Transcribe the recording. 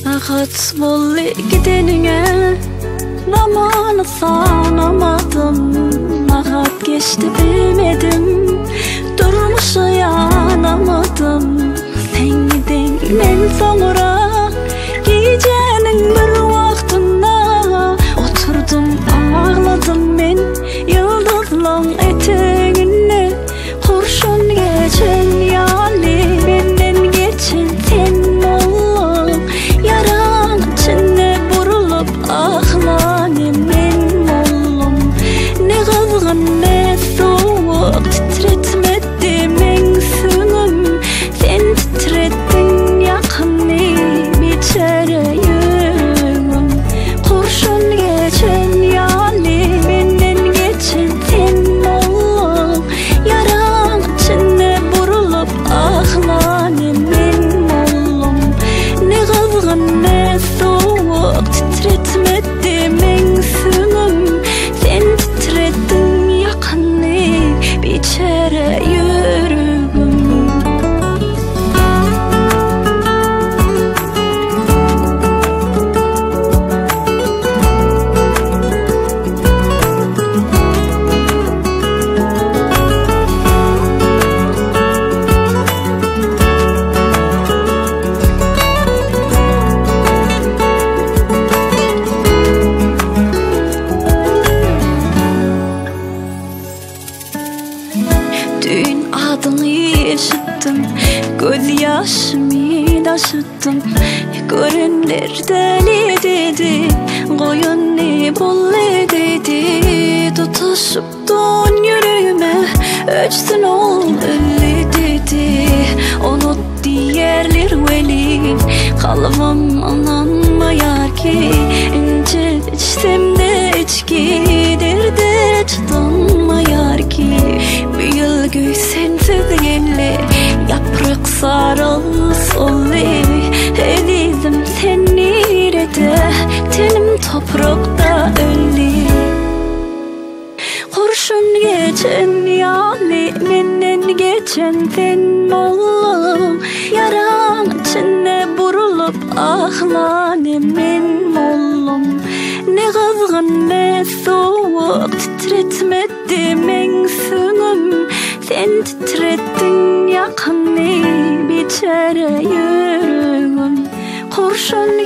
Ahat bol gidenine zamanı sanamadım. Ahat geçti bilmedim, durmuşa yanamadım. Sen gidenden sonra gecenin bir vaktında oturdum ağladım ben yıldızlan eteğine. Kurşun geçen yani benden geçen sen olup yaran içinde burulup ağlanım ben oldum. Ne kızgın ne soğuk titretmedi mengsünüm. Sen titrettin yakını biçere yüreğim. Kurşun geçen yani benden geçen sen olup yaran içinde burulup ağlanım ben oldum. Ne kızgın ne soğuk titretmedi mengsünüm. Sen titrettin yakını biçere yüreğim. Dün adını yaşattım, göz yaşımı taşıttım. Görenler deli dedi, koyun ne bol dedi. Tutuşuptun yüreğime, ölçtün ol öyle dedi. Unut diğerler veli, kalbim ananmayar ki. İnce içsem de içki, derde çıtanmayar ki. Bir yıl göy sensiz gelli, yaprak sarıl solli. Elizim sen nerede, tenim toprakta ölli. Kurşun geçen yani benden geçen sen oldum. Yaran içinde burulup ağlanım ben oldum. Ne kızgın ne soğuk titretmedi mengsünüm. Sen titrettin yakını biçere yüreğim. Kurşun